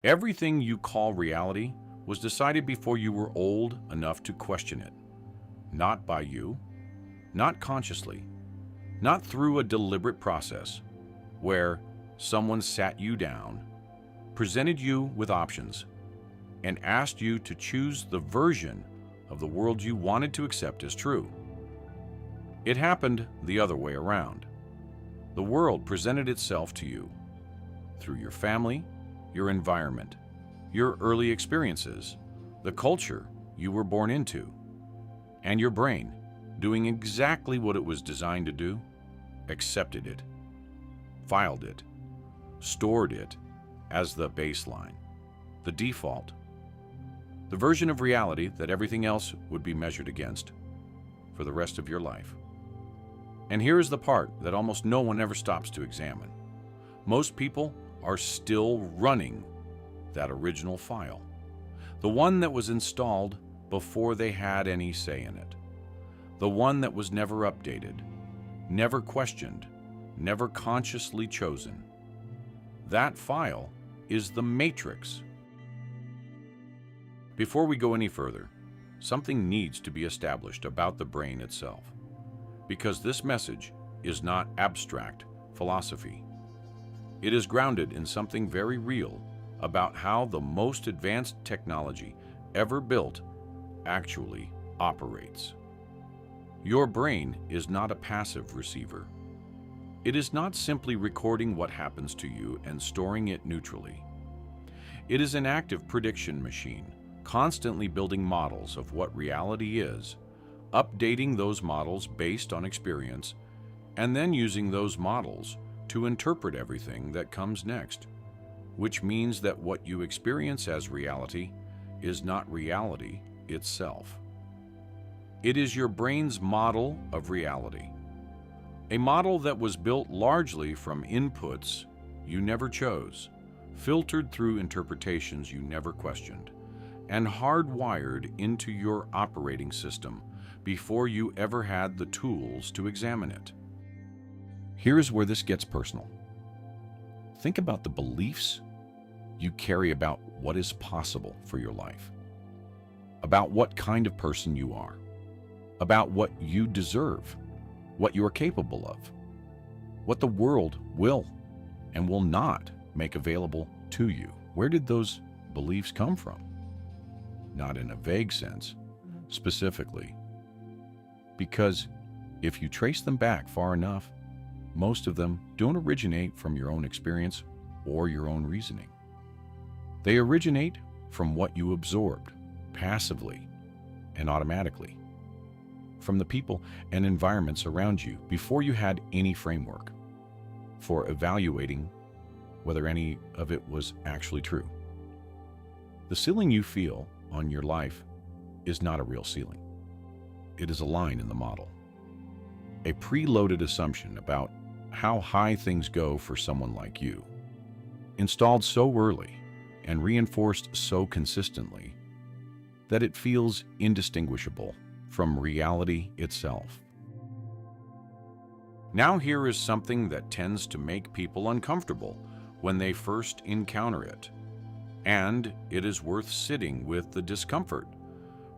Everything you call reality was decided before you were old enough to question it. Not by you, not consciously, not through a deliberate process where someone sat you down, presented you with options, and asked you to choose the version of the world you wanted to accept as true. It happened the other way around. The world presented itself to you through your family, your environment, your early experiences, the culture you were born into, and your brain, doing exactly what it was designed to do, accepted it, filed it, stored it as the baseline, the default, the version of reality that everything else would be measured against for the rest of your life. And here is the part that almost no one ever stops to examine. Most people are still running that original file, the one that was installed before they had any say in it, the one that was never updated, never questioned, never consciously chosen. That file is the matrix. Before we go any further, something needs to be established about the brain itself, because this message is not abstract philosophy. It is grounded in something very real about how the most advanced technology ever built actually operates. Your brain is not a passive receiver. It is not simply recording what happens to you and storing it neutrally. It is an active prediction machine, constantly building models of what reality is, updating those models based on experience, and then using those models to interpret everything that comes next, which means that what you experience as reality is not reality itself. It is your brain's model of reality, a model that was built largely from inputs you never chose, filtered through interpretations you never questioned, and hardwired into your operating system before you ever had the tools to examine it. Here's where this gets personal. Think about the beliefs you carry about what is possible for your life, about what kind of person you are, about what you deserve, what you are capable of, what the world will and will not make available to you. Where did those beliefs come from? Not in a vague sense, specifically. Because if you trace them back far enough, most of them don't originate from your own experience or your own reasoning. They originate from what you absorbed passively and automatically, from the people and environments around you before you had any framework for evaluating whether any of it was actually true. The ceiling you feel on your life is not a real ceiling. It is a line in the model, a preloaded assumption about how high things go for someone like you, installed so early and reinforced so consistently that it feels indistinguishable from reality itself. Now here is something that tends to make people uncomfortable when they first encounter it, and it is worth sitting with the discomfort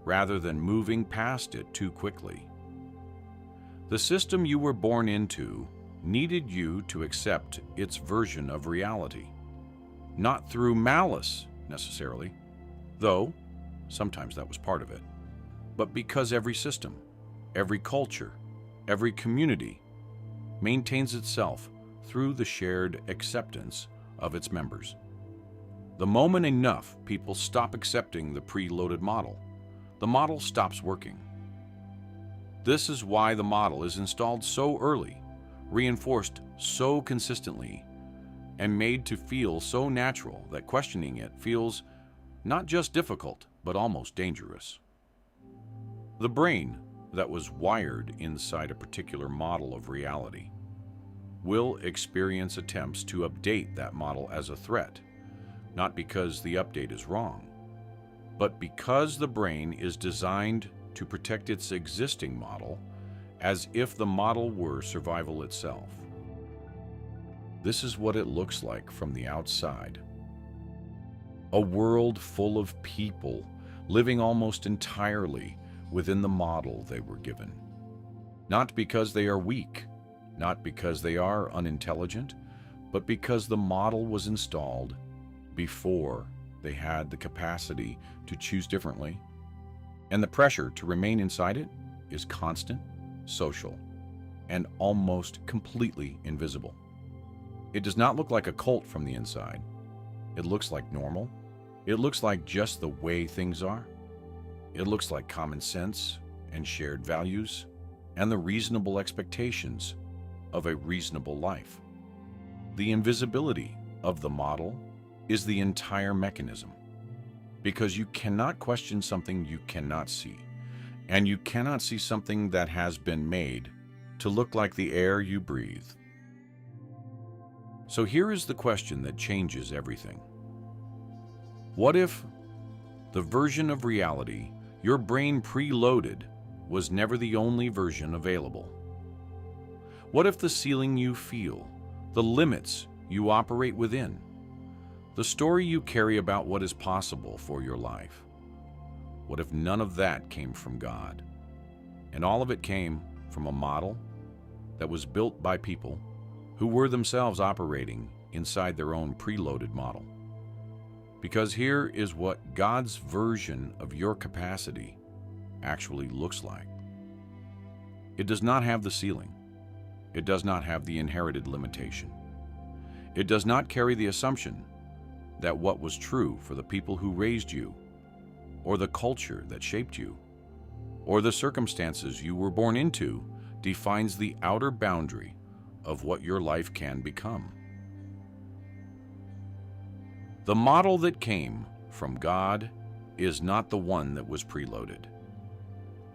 rather than moving past it too quickly. The system you were born into needed you to accept its version of reality, not through malice necessarily, though sometimes that was part of it, but because every system, every culture, every community maintains itself through the shared acceptance of its members. The moment enough people stop accepting the preloaded model, the model stops working. This is why the model is installed so early, reinforced so consistently, and made to feel so natural that questioning it feels not just difficult, but almost dangerous. The brain that was wired inside a particular model of reality will experience attempts to update that model as a threat, not because the update is wrong, but because the brain is designed to protect its existing model as if the model were survival itself. This is what it looks like from the outside. a world full of people living almost entirely within the model they were given. Not because they are weak, not because they are unintelligent, but because the model was installed before they had the capacity to choose differently, and the pressure to remain inside it is constant, social, and almost completely invisible. It does not look like a cult from the inside. It looks like normal. It looks like just the way things are. It looks like common sense and shared values and the reasonable expectations of a reasonable life. The invisibility of the model is the entire mechanism, because you cannot question something you cannot see, and you cannot see something that has been made to look like the air you breathe. So here is the question that changes everything. What if the version of reality your brain preloaded was never the only version available? What if the ceiling you feel, the limits you operate within, the story you carry about what is possible for your life, what if none of that came from God, and all of it came from a model that was built by people who were themselves operating inside their own preloaded model? Because here is what God's version of your capacity actually looks like. It does not have the ceiling. It does not have the inherited limitation. It does not carry the assumption that what was true for the people who raised you, or the culture that shaped you, or the circumstances you were born into defines the outer boundary of what your life can become. The model that came from God is not the one that was preloaded.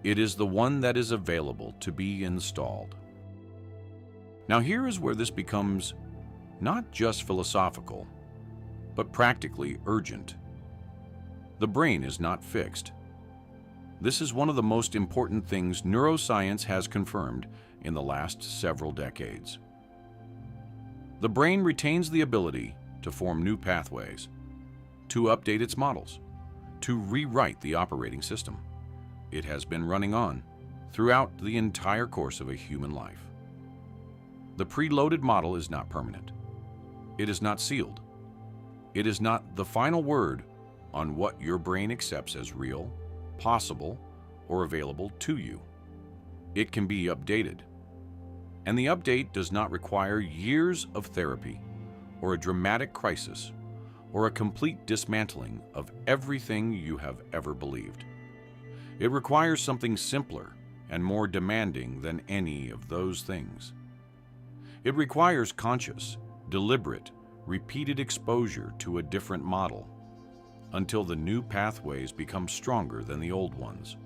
It is the one that is available to be installed. Now here is where this becomes not just philosophical, but practically urgent. The brain is not fixed. This is one of the most important things neuroscience has confirmed in the last several decades. The brain retains the ability to form new pathways, to update its models, to rewrite the operating system it has been running on throughout the entire course of a human life. The preloaded model is not permanent. It is not sealed. It is not the final word on what your brain accepts as real, possible, or available to you. It can be updated. And the update does not require years of therapy, or a dramatic crisis, or a complete dismantling of everything you have ever believed. It requires something simpler and more demanding than any of those things. It requires conscious, deliberate, repeated exposure to a different model until the new pathways become stronger than the old ones.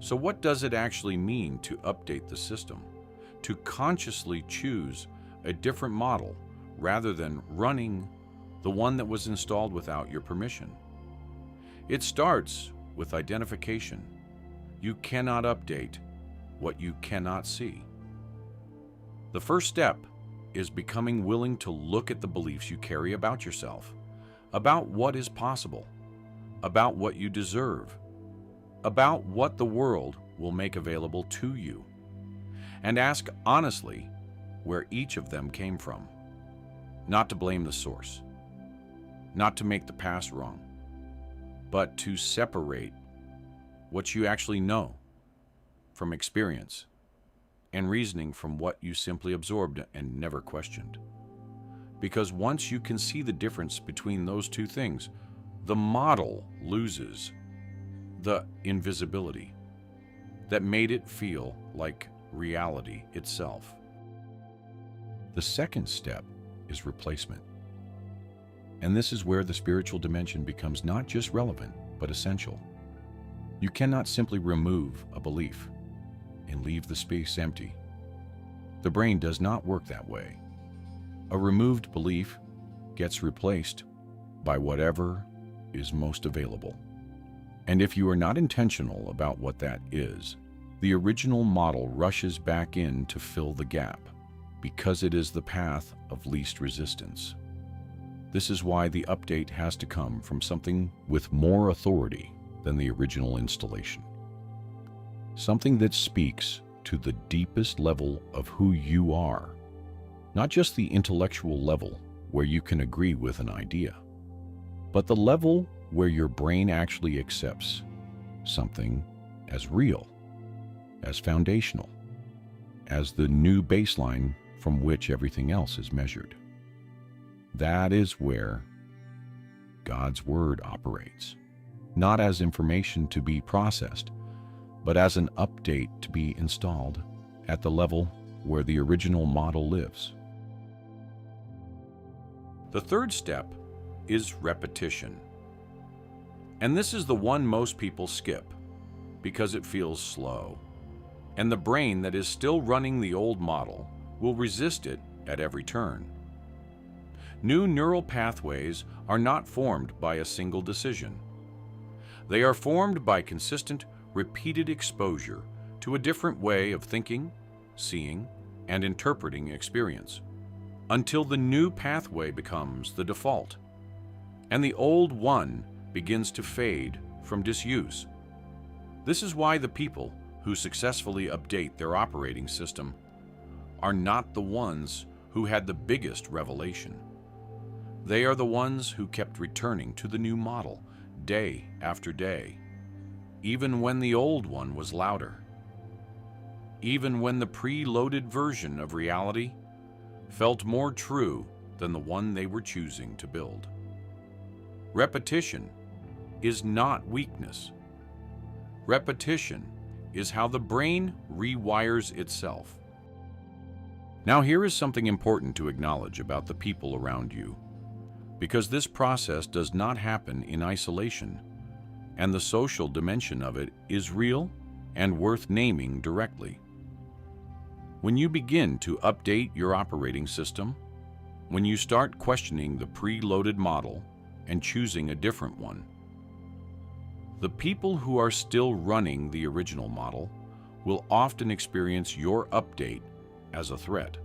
So what does it actually mean to update the system, to consciously choose a different model rather than running the one that was installed without your permission? It starts with identification. You cannot update what you cannot see. The first step is becoming willing to look at the beliefs you carry about yourself, about what is possible, about what you deserve, about what the world will make available to you, and ask honestly where each of them came from. Not to blame the source, not to make the past wrong, but to separate what you actually know from experience and reasoning from what you simply absorbed and never questioned. Because once you can see the difference between those two things, the model loses the invisibility that made it feel like reality itself. The second step is replacement. And this is where the spiritual dimension becomes not just relevant, but essential. You cannot simply remove a belief and leave the space empty. The brain does not work that way. A removed belief gets replaced by whatever is most available. And if you are not intentional about what that is, the original model rushes back in to fill the gap, because it is the path of least resistance. This is why the update has to come from something with more authority than the original installation. Something that speaks to the deepest level of who you are, not just the intellectual level where you can agree with an idea, but the level where your brain actually accepts something as real, as foundational, as the new baseline from which everything else is measured. That is where God's Word operates, not as information to be processed, but as an update to be installed at the level where the original model lives. The third step is repetition. And this is the one most people skip because it feels slow. And the brain that is still running the old model will resist it at every turn. New neural pathways are not formed by a single decision. They are formed by consistent, repeated exposure to a different way of thinking, seeing, and interpreting experience, until the new pathway becomes the default, and the old one begins to fade from disuse. This is why the people who successfully update their operating system are not the ones who had the biggest revelation. They are the ones who kept returning to the new model day after day, even when the old one was louder, even when the preloaded version of reality felt more true than the one they were choosing to build. Repetition is not weakness. Repetition is how the brain rewires itself. Now, here is something important to acknowledge about the people around you, because this process does not happen in isolation, and the social dimension of it is real and worth naming directly. When you begin to update your operating system, when you start questioning the preloaded model and choosing a different one, the people who are still running the original model will often experience your update as a threat.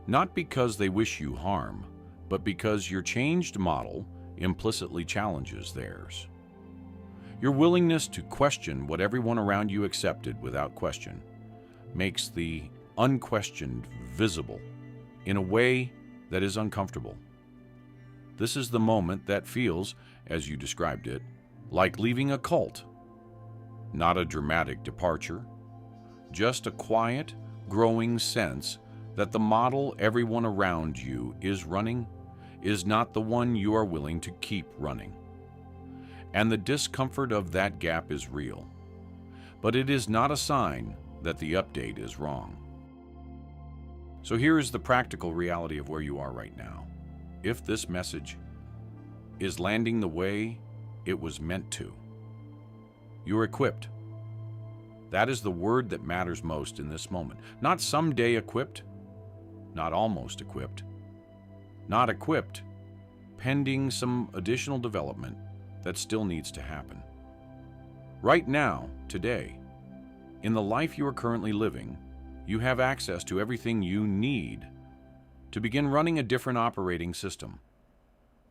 Not because they wish you harm, but because your changed model implicitly challenges theirs. Your willingness to question what everyone around you accepted without question makes the unquestioned visible in a way that is uncomfortable. This is the moment that feels, as you described it, like leaving a cult. Not a dramatic departure, just a quiet, growing sense that the model everyone around you is running is not the one you are willing to keep running. And the discomfort of that gap is real. But it is not a sign that the update is wrong. So here is the practical reality of where you are right now. If this message is landing the way it was meant to, you're equipped. That is the word that matters most in this moment. Not someday equipped, not almost equipped, not equipped, pending some additional development that still needs to happen. Right now, today, in the life you are currently living, you have access to everything you need to begin running a different operating system.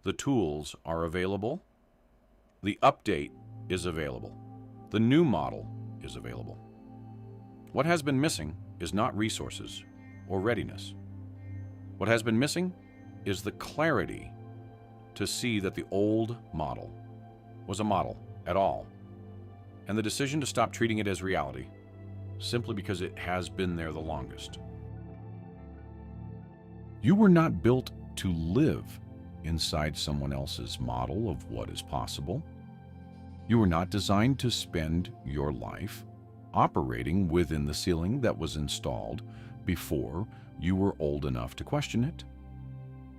The tools are available. The update is available. The new model is available. What has been missing is not resources or readiness. What has been missing is the clarity to see that the old model was a model at all, and the decision to stop treating it as reality simply because it has been there the longest. You were not built to live inside someone else's model of what is possible. You were not designed to spend your life operating within the ceiling that was installed before you were old enough to question it.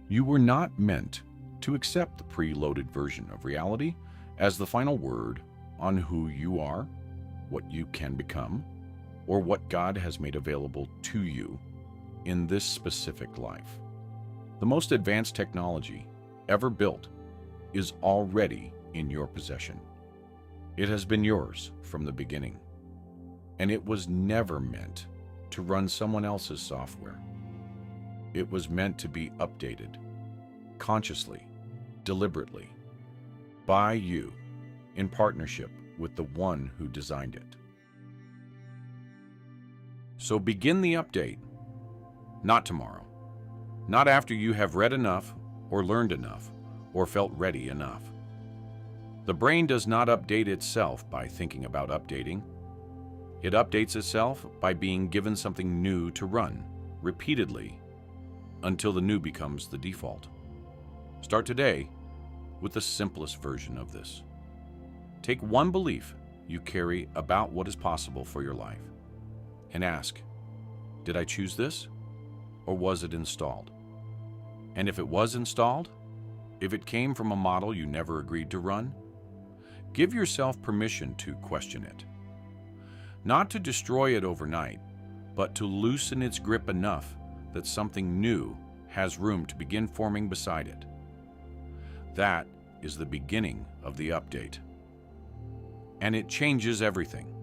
You were not meant to accept the preloaded version of reality as the final word on who you are, what you can become, or what God has made available to you in this specific life. The most advanced technology ever built is already in your possession. It has been yours from the beginning, and it was never meant to run someone else's software. It was meant to be updated, consciously, deliberately, by you, in partnership with the one who designed it. So begin the update, not tomorrow, not after you have read enough or learned enough or felt ready enough. The brain does not update itself by thinking about updating. It updates itself by being given something new to run repeatedly until the new becomes the default. Start today with the simplest version of this. Take one belief you carry about what is possible for your life and ask, did I choose this or was it installed? And if it was installed, if it came from a model you never agreed to run, give yourself permission to question it. Not to destroy it overnight, but to loosen its grip enough that something new has room to begin forming beside it. That is the beginning of the update. And it changes everything.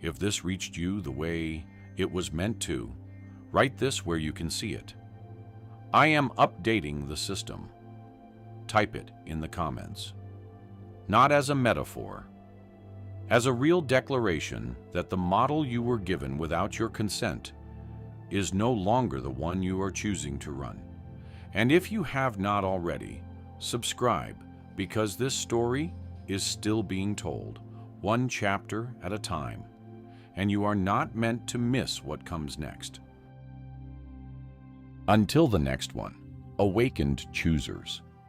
If this reached you the way it was meant to, write this where you can see it. I am updating the system. Type it in the comments. Not as a metaphor, as a real declaration that the model you were given without your consent is no longer the one you are choosing to run. And if you have not already, subscribe, because this story is still being told, one chapter at a time, and you are not meant to miss what comes next. Until the next one, awakened choosers.